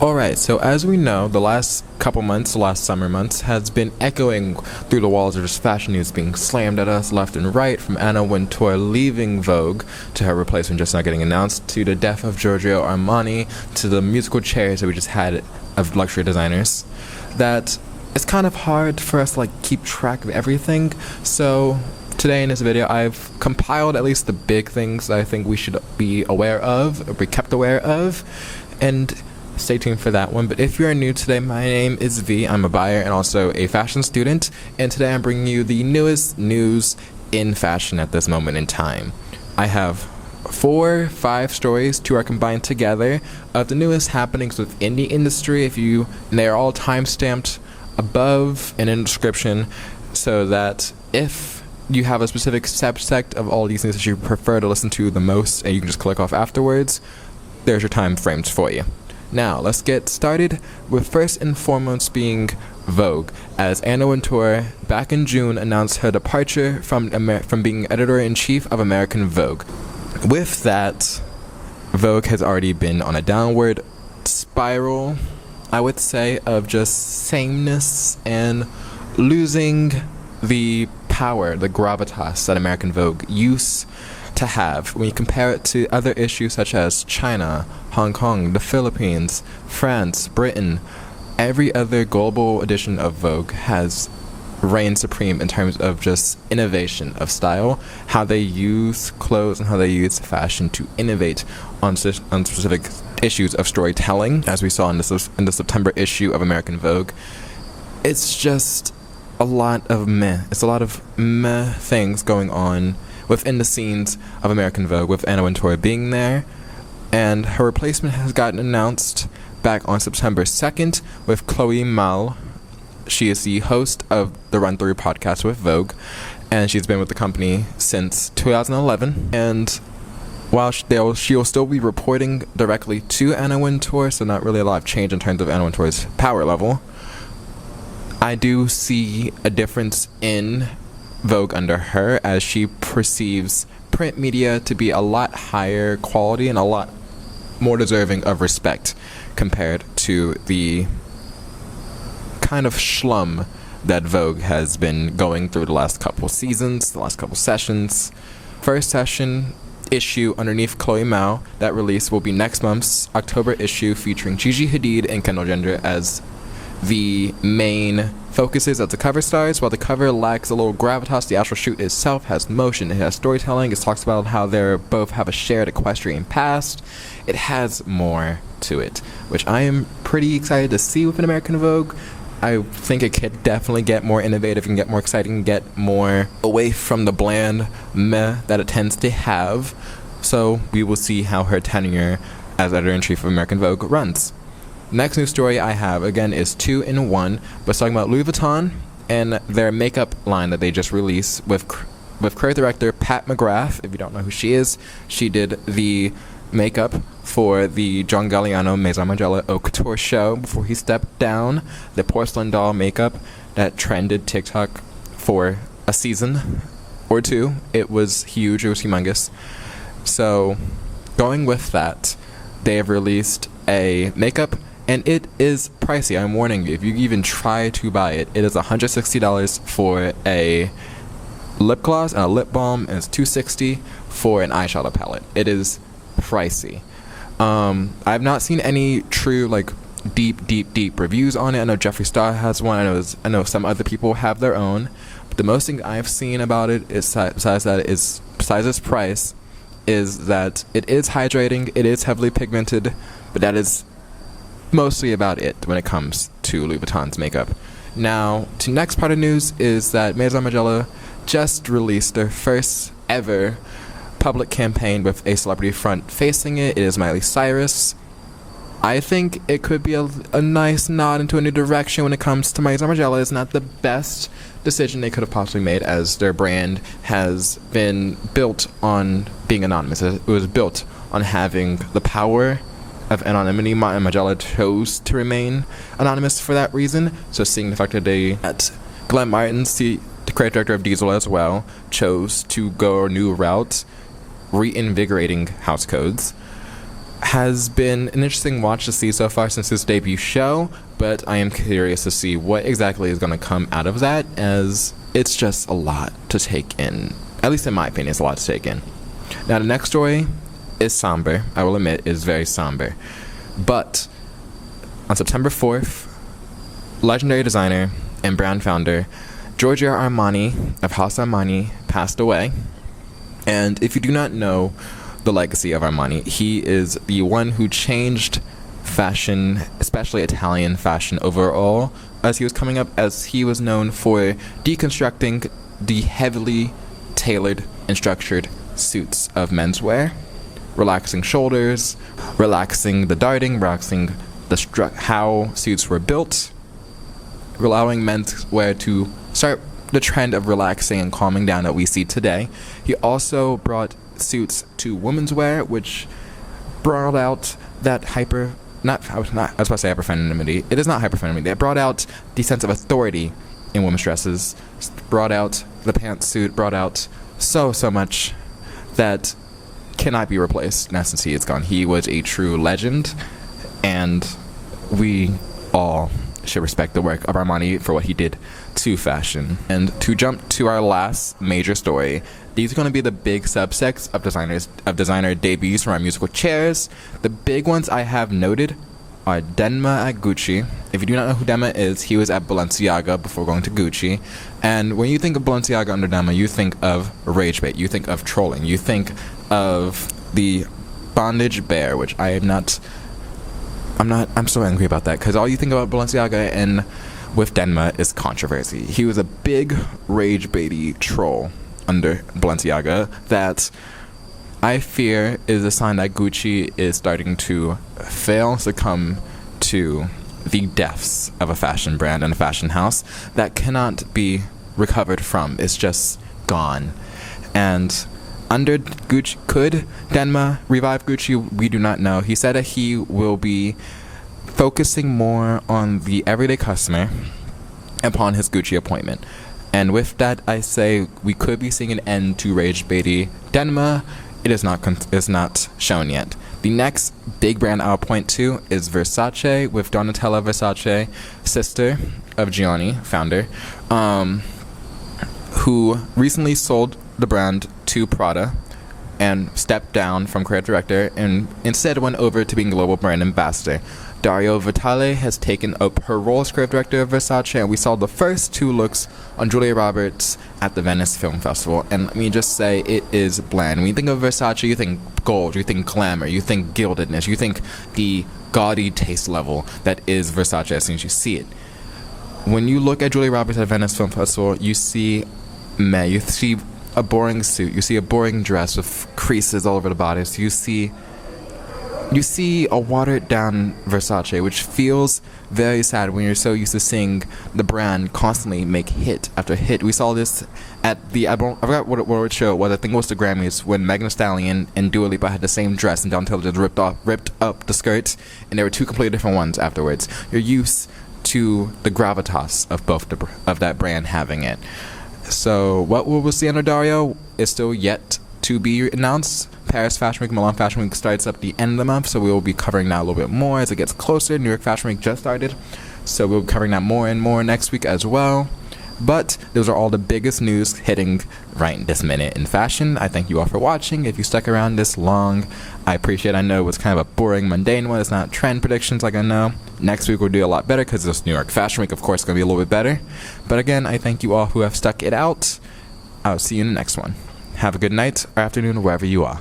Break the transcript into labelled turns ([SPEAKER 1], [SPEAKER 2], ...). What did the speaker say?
[SPEAKER 1] Alright, so as we know, the last couple months, the last summer months, has been echoing through the walls of just fashion news being slammed at us left and right, from Anna Wintour leaving Vogue to her replacement just not getting announced, to the death of Giorgio Armani, to the musical chairs that we just had of luxury designers, that it's kind of hard for us to keep track of everything. So today in this video, I've compiled at least the big things that I think we should be aware of, or be kept aware of, and stay tuned for that one. But if you're new today, my name is V. I'm a buyer and also a fashion student, and today I'm bringing you the newest news in fashion at this moment in time. I have 5 stories, 2 are combined together, of the newest happenings within the industry. And they're all time-stamped above and in the description, so that if you have a specific subsect of all these news that you prefer to listen to the most and you can just click off afterwards, there's your time frames for you. Now, let's get started with first and foremost being Vogue, as Anna Wintour back in June announced her departure from being editor-in-chief of American Vogue. With that, Vogue has already been on a downward spiral, I would say, of just sameness and losing the power, the gravitas that American Vogue used to have. When you compare it to other issues such as China, Hong Kong, the Philippines, France, Britain, every other global edition of Vogue has reigned supreme in terms of just innovation of style, how they use clothes and how they use fashion to innovate on specific issues of storytelling, as we saw in the September issue of American Vogue. It's just a lot of meh. It's a lot of meh things going on within the scenes of American Vogue, with Anna Wintour being there, and her replacement has gotten announced back on September 2nd with Chloe Mal. She is the host of the Run Through podcast with Vogue, and she's been with the company since 2011, and while she'll still be reporting directly to Anna Wintour, so not really a lot of change in terms of Anna Wintour's power level, I do see a difference in Vogue under her, as she perceives print media to be a lot higher quality and a lot more deserving of respect compared to the kind of schlum that Vogue has been going through the last couple seasons, the last couple sessions. First session issue underneath Chloe Mao, that release will be next month's October issue, featuring Gigi Hadid and Kendall Jenner as the main focuses of the cover stars. While the cover lacks a little gravitas, the actual shoot itself has motion, it has storytelling, it talks about how they both have a shared equestrian past. It has more to it, which I am pretty excited to see within American Vogue. I think it could definitely get more innovative and get more exciting, get more away from the bland meh that it tends to have. So we will see how her tenure as editor-in-chief of American Vogue runs. Next news story I have, again, is 2 in 1, but it's talking about Louis Vuitton and their makeup line that they just released with creative director Pat McGrath. If you don't know who she is, she did the makeup for the John Galliano Maison Margiela Haute Couture show before he stepped down, the porcelain doll makeup that trended TikTok for a season or 2. It was huge, it was humongous. So going with that, they have released a makeup, and it is pricey. I'm warning you, if you even try to buy it, it is $160 for a lip gloss and a lip balm, and it's $260 for an eyeshadow palette. It is pricey. I've not seen any true deep reviews on it. I know Jeffree Star has one. I know some other people have their own. But the most thing I've seen about it is, besides its price, is that it is hydrating, it is heavily pigmented, but that is mostly about it when it comes to Louis Vuitton's makeup. Now, the next part of news is that Maison Margiela just released their first ever public campaign with a celebrity front facing it. It is Miley Cyrus. I think it could be a nice nod into a new direction when it comes to Maison Margiela. It's not the best decision they could have possibly made, as their brand has been built on being anonymous. It was built on having the power of anonymity. Margiela chose to remain anonymous for that reason. So seeing the fact that Glenn Martin, the creative director of Diesel as well, chose to go a new route, reinvigorating house codes, has been an interesting watch to see so far since his debut show, but I am curious to see what exactly is going to come out of that, as it's just a lot to take in. At least in my opinion, it's a lot to take in. Now, the next story is somber. I will admit, it is very somber. But on September 4th, legendary designer and brand founder Giorgio Armani of House Armani passed away. And if you do not know the legacy of Armani, he is the one who changed fashion, especially Italian fashion overall, as he was coming up, as he was known for deconstructing the heavily tailored and structured suits of menswear, relaxing shoulders, relaxing the darting, relaxing how suits were built, allowing menswear to start the trend of relaxing and calming down that we see today. He also brought suits to women's wear, which brought out that I was about to say hyperfemininity. It is not hyperfemininity. It brought out the sense of authority in women's dresses, brought out the pantsuit, brought out so much that cannot be replaced. Now, since he is gone, he was a true legend, and we all should respect the work of Armani for what he did to fashion. And to jump to our last major story, these are going to be the big subsects of designer debuts from our musical chairs. The big ones I have noted are Denma at Gucci. If you do not know who Denma is, he was at Balenciaga before going to Gucci. And when you think of Balenciaga under Denma, you think of rage bait, you think of trolling, you think of the bondage bear, which I'm so angry about that, because all you think about Balenciaga and with Denma is controversy. He was a big rage baity troll under Balenciaga that I fear is a sign that Gucci is starting to succumb to the depths of a fashion brand and a fashion house that cannot be recovered from. It's just gone. And under Gucci, could Denma revive Gucci? We do not know. He said that he will be focusing more on the everyday customer upon his Gucci appointment. And with that, I say we could be seeing an end to rage baity Denma. It is not shown yet. The next big brand I'll point to is Versace, with Donatella Versace, sister of Gianni, founder, who recently sold the brand to Prada and stepped down from creative director and instead went over to being global brand ambassador. Dario Vitale has taken up her role as creative director of Versace, and we saw the first two looks on Julia Roberts at the Venice Film Festival. And let me just say, it is bland. When you think of Versace, you think gold, you think glamour, you think gildedness, you think the gaudy taste level that is Versace as soon as you see it. When you look at Julia Roberts at Venice Film Festival, you see a boring suit, you see a boring dress with creases all over the bodice, you see a watered down Versace, which feels very sad when you're so used to seeing the brand constantly make hit after hit. We saw this at I forgot what show it was. I think it was the Grammys, when Megan Thee Stallion and Dua Lipa had the same dress and Donatella just ripped up the skirts, and there were two completely different ones afterwards. You're used to the gravitas of of that brand having it. So what we will see under Dario is still yet to be announced. Paris Fashion Week, Milan Fashion Week starts up the end of the month, so we will be covering that a little bit more as it gets closer. New York Fashion Week just started, so we'll be covering that more and more next week as well. But those are all the biggest news hitting right this minute in fashion. I thank you all for watching. If you stuck around this long, I appreciate it. I know it was kind of a boring, mundane one. It's not trend predictions like I know. Next week we'll do a lot better because this New York Fashion Week, of course, is going to be a little bit better. But again, I thank you all who have stuck it out. I'll see you in the next one. Have a good night or afternoon wherever you are.